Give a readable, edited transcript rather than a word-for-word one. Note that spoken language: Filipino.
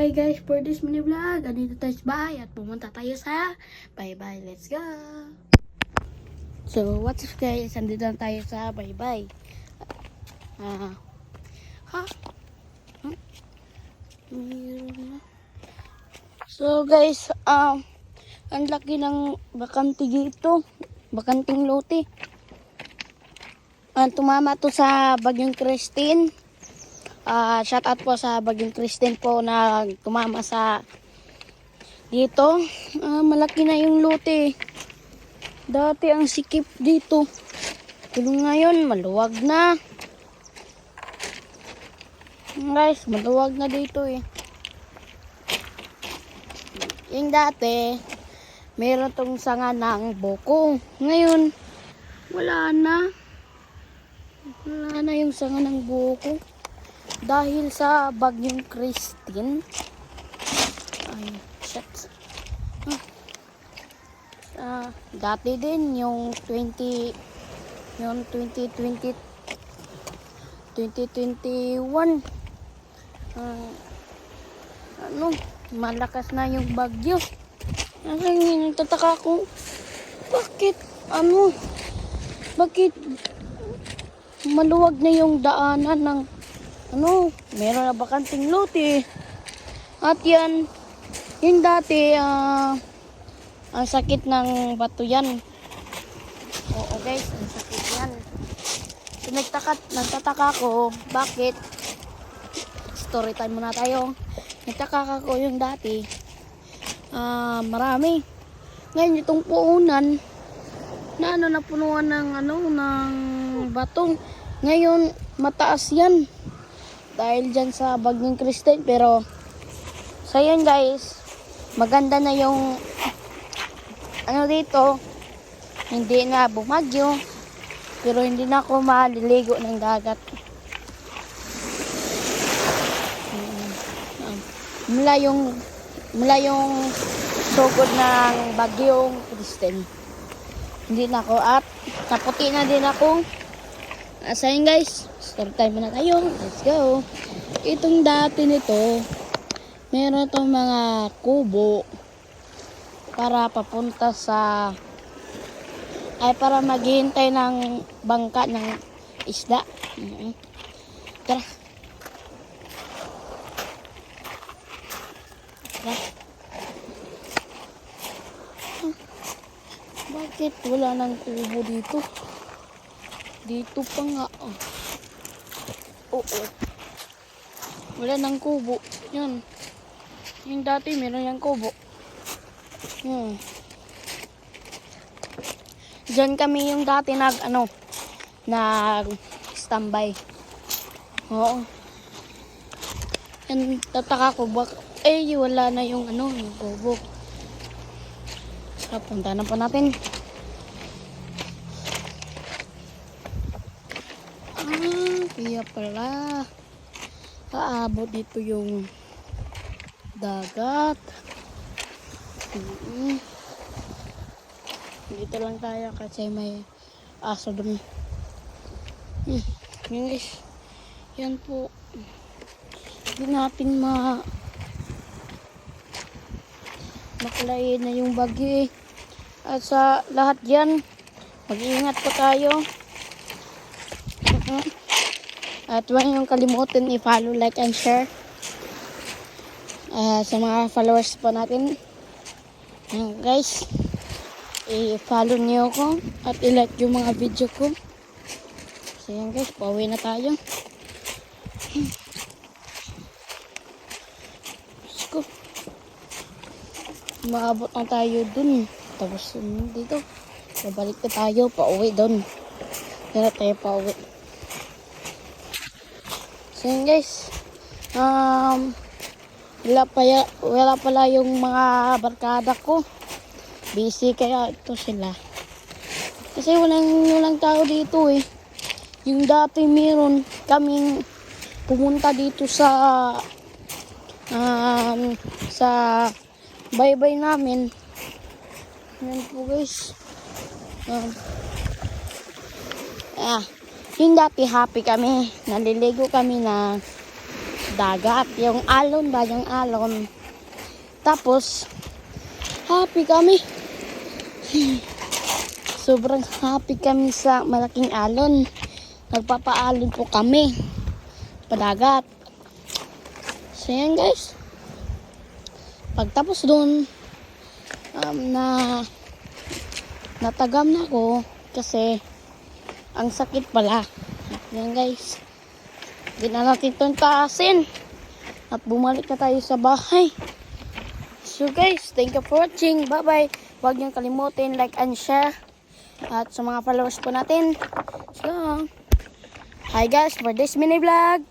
Hi guys, for this mini vlog, andito tayo sa bahay at pumunta tayo sa bye-bye. Let's go! So, what's up guys? Andito na tayo sa bye-bye. Ha? Meron na. So guys, ang laki ng bakante dito. Bakanting lote. Tumama to sa Bagyong Christine. Shout out po sa Bagyong Christine po na tumama sa dito. Malaki na yung lote. Dati ang sikip dito. Pero ngayon maluwag na. Guys, maluwag na dito eh. Yung dati, meron tong sanga ng buko. Ngayon, wala na. Wala na yung sanga ng buko. Dahil sa Bagyong Christine. Ay, shit. Dati din yung 2021 malakas na yung bagyo. Nagtataka ko bakit maluwag na yung daanan ng meron na bakanting lote. At yan, yung dati, ang sakit ng bato yan. Oo guys, ang sakit yan. So, nagtataka ko, bakit? Story time muna tayo. Nagtataka ko yung dati, marami. Ngayon, itong puunan, na napunuan ng ng batong. Ngayon, mataas yan. Dahil dyan sa Bagyong Christine. Pero so yun guys, maganda na yung dito, hindi na bumagyo, pero hindi na ako maliligo ng dagat. Mula yung sugod ng Bagyong Christine, hindi na ako, at naputi na din ako. So yun guys, start time na tayo. Let's go. Itong dati nito, meron itong mga kubo para papunta sa para maghihintay ng bangka ng isda. Tara. Bakit wala ng kubo dito? Dito pa nga. Oo. Wala ng kubo. Yan. Yung dati meron yung kubo. Diyan kami yung dati nag standby. Oo. Yan, tataka ko wala na yung yung kubo. So, punta na po natin. Kaya pala aabot dito yung dagat. Dito lang tayo kasi may aso dun. Yan guys, yan po, hindi natin maklayin na yung bagyo eh. At sa lahat yan, mag-iingat po tayo. At huwag niyong kalimutan i-follow, like, and share sa mga followers po natin. Guys, i-follow niyo ako at i-like yung mga video ko. So yan guys, pauwi na tayo. Let's go. Maabot na tayo dun. Tapos dito, babalik na tayo, pauwi dun. Kaya tayo pauwi. So yun guys, wala pala yung mga barkada ko. Busy kaya ito sila. Kasi walang tao dito eh. Yung dati meron kaming pumunta dito sa bye-bye namin. Yan po guys. Yung dati happy kami. Naliligo kami na dagat. Yung alon ba? Yung alon. Tapos, happy kami. Sobrang happy kami sa malaking alon. Nagpapaalon po kami. Padagat. So yan guys. Pagtapos dun, natagam na ako kasi ang sakit pala. Yan guys. Hindi na natin itong taasin. At bumalik na tayo sa bahay. So guys, thank you for watching. Bye bye. Huwag niyong kalimutin like and share. At sa mga followers po natin. So, hi guys for this mini vlog.